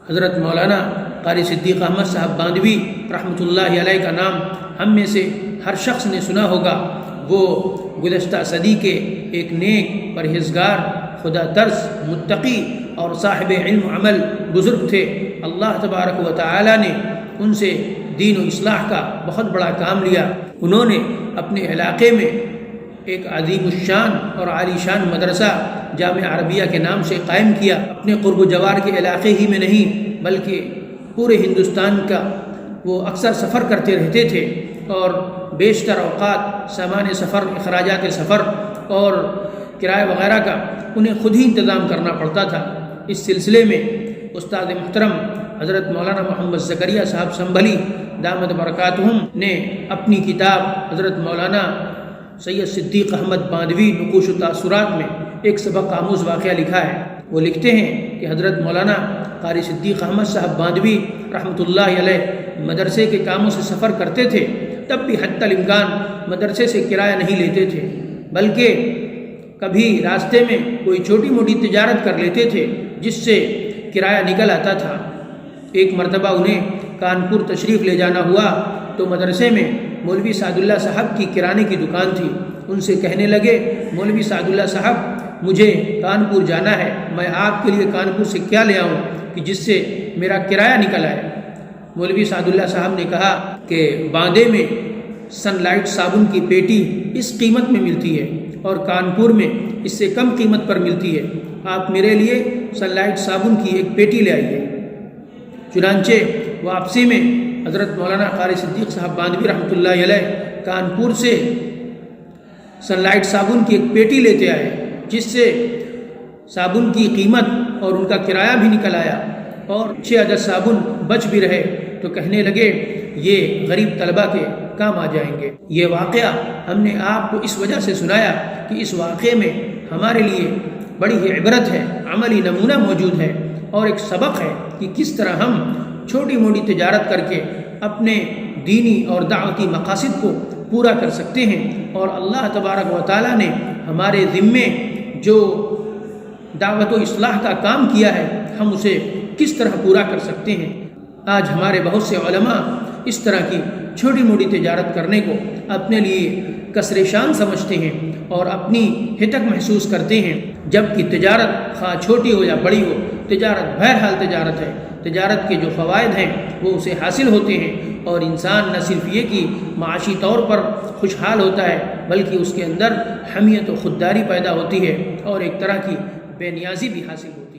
حضرت مولانا قاری صدیق احمد صاحب باندھوی رحمۃ اللہ علیہ کا نام ہم میں سے ہر شخص نے سنا ہوگا۔ وہ گزشتہ صدی کے ایک نیک، پرہیزگار، خدا ترس، متقی اور صاحب علم و عمل بزرگ تھے۔ اللہ تبارک و تعالی نے ان سے دین و اصلاح کا بہت بڑا کام لیا۔ انہوں نے اپنے علاقے میں ایک عظیم الشان اور عالی شان مدرسہ جامعہ عربیہ کے نام سے قائم کیا۔ اپنے قرب و جوار کے علاقے ہی میں نہیں بلکہ پورے ہندوستان کا وہ اکثر سفر کرتے رہتے تھے، اور بیشتر اوقات سامان سفر، اخراجات سفر اور کرایہ وغیرہ کا انہیں خود ہی انتظام کرنا پڑتا تھا۔ اس سلسلے میں استاد محترم حضرت مولانا محمد زکریا صاحب سنبھلی دامت برکاتہم نے اپنی کتاب حضرت مولانا سید صدیق احمد باندھوی نقوش و تاثرات میں ایک سبق آموز واقعہ لکھا ہے۔ وہ لکھتے ہیں کہ حضرت مولانا قاری صدیق احمد صاحب باندھوی رحمۃ اللہ علیہ مدرسے کے کاموں سے سفر کرتے تھے، تب بھی حتی الامکان مدرسے سے کرایہ نہیں لیتے تھے، بلکہ کبھی راستے میں کوئی چھوٹی موٹی تجارت کر لیتے تھے جس سے کرایہ نکل آتا تھا۔ ایک مرتبہ انہیں کانپور تشریف لے جانا ہوا تو مدرسے میں مولوی سعد اللہ صاحب کی کرانے کی دکان تھی۔ ان سے کہنے لگے، مولوی سعد اللہ صاحب مجھے کانپور جانا ہے، میں آپ کے لیے کانپور سے کیا لے آؤں کہ جس سے میرا کرایہ نکل آئے؟ مولوی سعد اللہ صاحب نے کہا کہ باندے میں سن لائٹ صابن کی پیٹی اس قیمت میں ملتی ہے اور کانپور میں اس سے کم قیمت پر ملتی ہے، آپ میرے لیے سن لائٹ صابن کی ایک پیٹی لے آئیے۔ چنانچہ واپسی میں حضرت مولانا قاری صدیق صاحب باندھوی رحمۃ اللہ علیہ کانپور سے سن لائٹ صابن کی ایک پیٹی لیتے آئے، جس سے صابن کی قیمت اور ان کا کرایہ بھی نکل آیا اور 6 عدد صابن بچ بھی رہے۔ تو کہنے لگے یہ غریب طلبہ کے کام آ جائیں گے۔ یہ واقعہ ہم نے آپ کو اس وجہ سے سنایا کہ اس واقعے میں ہمارے لیے بڑی ہی عبرت ہے، عملی نمونہ موجود ہے اور ایک سبق ہے کہ کس طرح ہم چھوٹی موٹی تجارت کر کے اپنے دینی اور دعوتی مقاصد کو پورا کر سکتے ہیں، اور اللہ تبارک و تعالیٰ نے ہمارے ذمے جو دعوت و اصلاح کا کام کیا ہے ہم اسے کس طرح پورا کر سکتے ہیں۔ آج ہمارے بہت سے علماء اس طرح کی چھوٹی موٹی تجارت کرنے کو اپنے لیے کسر شان سمجھتے ہیں اور اپنی ہتک محسوس کرتے ہیں، جبکہ تجارت خواہ چھوٹی ہو یا بڑی ہو، تجارت بہرحال تجارت ہے۔ تجارت کے جو فوائد ہیں وہ اسے حاصل ہوتے ہیں، اور انسان نہ صرف یہ کہ معاشی طور پر خوشحال ہوتا ہے بلکہ اس کے اندر حمیت و خودداری پیدا ہوتی ہے اور ایک طرح کی بے نیازی بھی حاصل ہوتی ہے۔